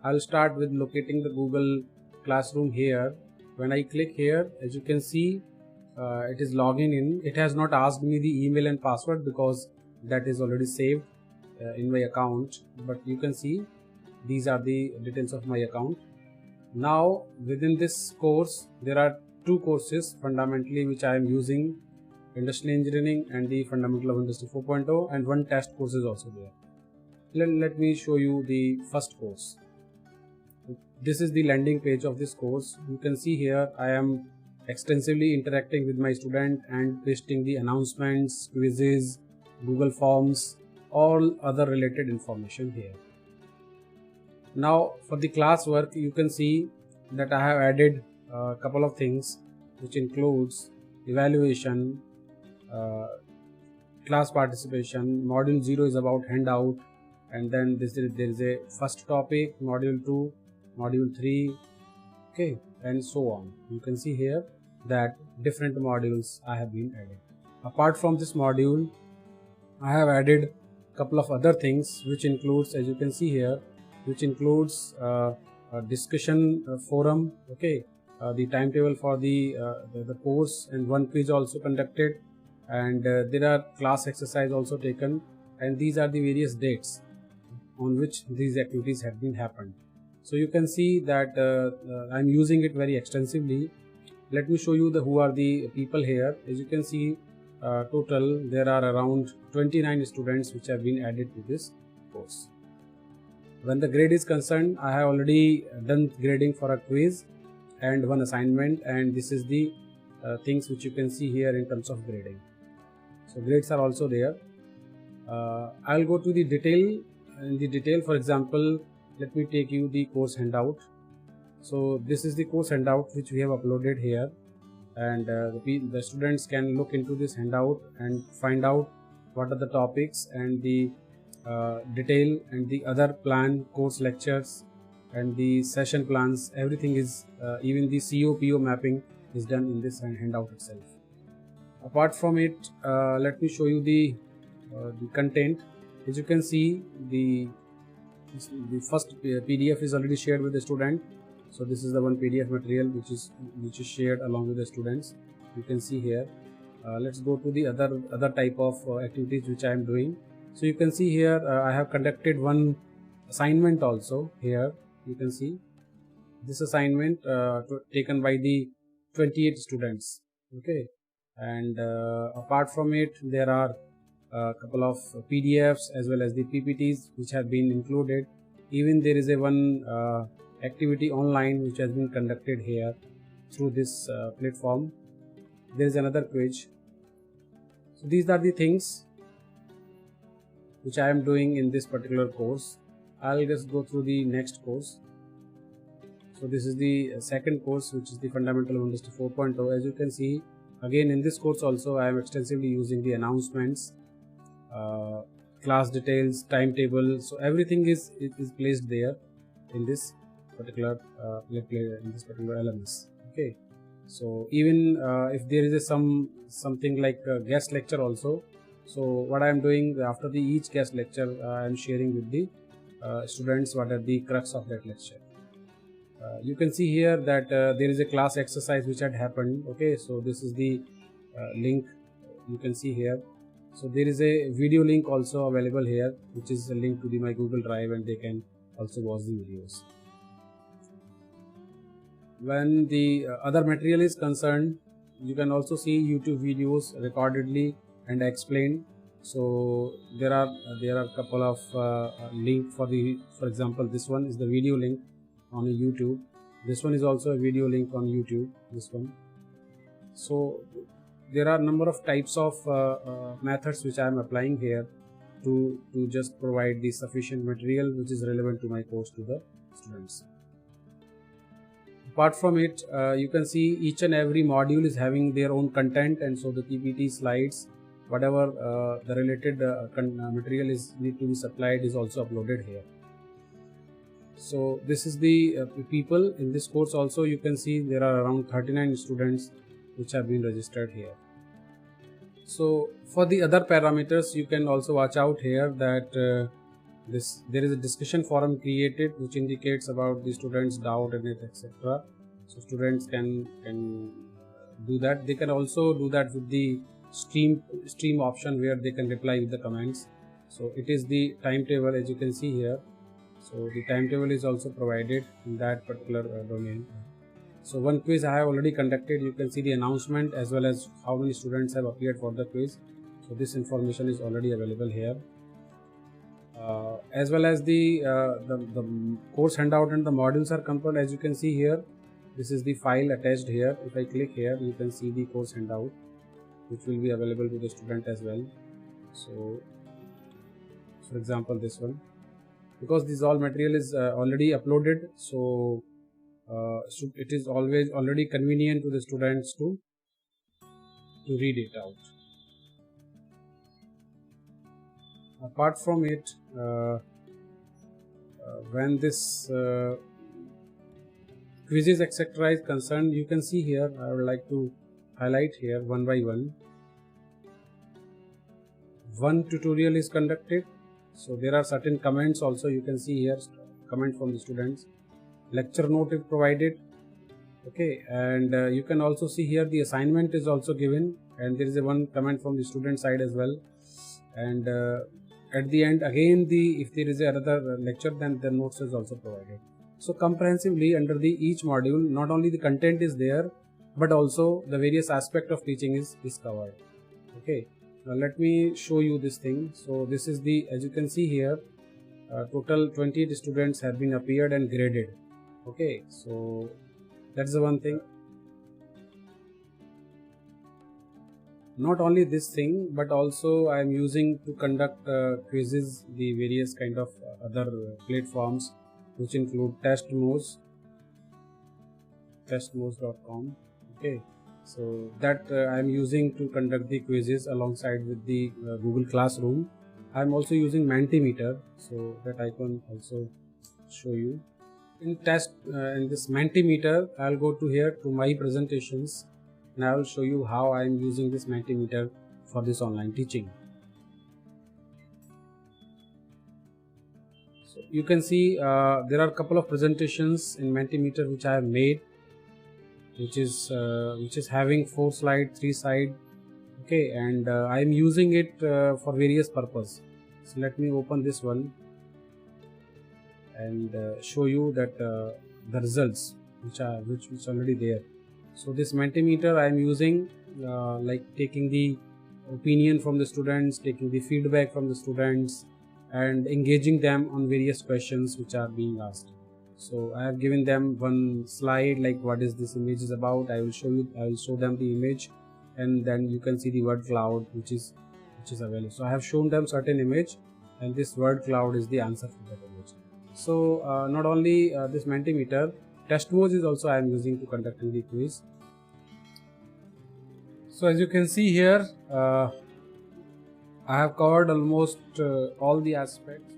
I'll start with locating the Google Classroom here. When I click here, as you can see, it is logging in. It has not asked me the email and password because that is already saved in my account, but you can see these are the details of my account. Now within this course there are two courses fundamentally which I am using, Industrial Engineering and the Fundamental of Industry 4.0, and one test course is also there. Let me show you the first course. This is the landing page of this course. You can see here I am extensively interacting with my student and pasting the announcements, quizzes, Google Forms, all other related information here. Now for the classwork, you can see that I have added a couple of things which includes evaluation, class participation. Module 0 is about handout, and then there is a first topic, module 2, module 3, okay, and so on. You can see here that different modules I have been added. Apart from this module, I have added a couple of other things which includes, as you can see here, which includes a discussion forum, okay, the timetable for the course, and one quiz also conducted, and there are class exercise also taken, and these are the various dates on which these activities have been happened. So you can see that I'm using it very extensively. Let me show you who are the people here. As you can see, total there are around 29 students which have been added to this course. When the grade is concerned, I have already done grading for a quiz and one assignment, and this is the things which you can see here in terms of grading. So grades are also there. I'll go to the detail. In the detail, for example, let me take you the course handout. So this is the course handout which we have uploaded here, and the students can look into this handout and find out what are the topics and the detail and the other plan, course lectures and the session plans. Everything is even the CO/PO mapping is done in this handout itself. Apart from it, let me show you the content. As you can see, the first PDF is already shared with the student. So this is the one PDF material which is shared along with the students. You can see here. Let's go to the other type of activities which I am doing. So you can see here I have conducted one assignment also here. You can see this assignment taken by the 28 students, okay, and apart from it there are a couple of PDFs as well as the PPTs which have been included. Even there is a one activity online which has been conducted here through this platform. There is another quiz. So these are the things which I am doing in this particular course. I'll just go through the next course. So this is the second course, which is the Fundamental of Industry 4.0. As you can see, again in this course also I am extensively using the announcements, class details, timetable. So everything is placed there in this particular LMS. Okay. So even if there is something like a guest lecture also. So what I am doing after each guest lecture, I am sharing with the students what are the crux of that lecture. You can see here that there is a class exercise which had happened. Okay, so this is the link you can see here. So there is a video link also available here, which is a link to my Google Drive, and they can also watch the videos. When the other material is concerned, you can also see YouTube videos recordedly and explained. So there are a couple of link for example, this one is the video link on YouTube. This one is also a video link on YouTube, this one. So there are a number of types of methods which I am applying here to just provide the sufficient material which is relevant to my course to the students. Apart from it, you can see each and every module is having their own content, and so the PPT slides, whatever the related material need to be supplied is also uploaded here. So this is the people in this course. Also you can see there are around 39 students which have been registered here. So for the other parameters, you can also watch out here that there is a discussion forum created which indicates about the students' doubt and etc. So students can do that. They can also do that with the stream option where they can reply with the comments. So it is the timetable, as you can see here. So the timetable is also provided in that particular domain. So one quiz I have already conducted. You can see the announcement as well as how many students have appeared for the quiz. So this information is already available here. As well as the course handout and the modules are compiled. As you can see here, this is the file attached here. If I click here, you can see the course handout, which will be available to the student as well. So for example, this one, because this all material is already uploaded, so it is always already convenient to the students to read it out. Apart from it, when this quizzes etc. is concerned, you can see here, I would like to highlight here one by one. One tutorial is conducted, so there are certain comments also. You can see here comment from the students. Lecture note is provided, okay, and you can also see here the assignment is also given, and there is a one comment from the student side as well. And at the end again, if there is another lecture, then the notes is also provided. So comprehensively under the each module, not only the content is there, but also the various aspect of teaching is covered. Okay, now let me show you this thing. So this is the, as you can see here, total 28 students have been appeared and graded. Okay, so that's the one thing. Not only this thing, but also I am using to conduct quizzes, the various kind of other platforms, which include testmoz.com. Okay, so that I am using to conduct the quizzes alongside with the Google Classroom. I am also using Mentimeter, so that I can also show you. In this Mentimeter, I'll go to here to my presentations, and I will show you how I am using this Mentimeter for this online teaching. So you can see there are a couple of presentations in Mentimeter which I have made, which is having 4 slide, 3 side. Okay, and I am using it for various purpose. So let me open this one and show you that the results which are already there. So this Mentimeter I am using like taking the opinion from the students, taking the feedback from the students, and engaging them on various questions which are being asked. So I have given them one slide like what is this image is about. I will show them the image, and then you can see the word cloud which is available. So I have shown them certain image, and this word cloud is the answer for that image. So not only this Mentimeter, TestMoz is also I am using to conducting the quiz. So as you can see here, I have covered almost all the aspects.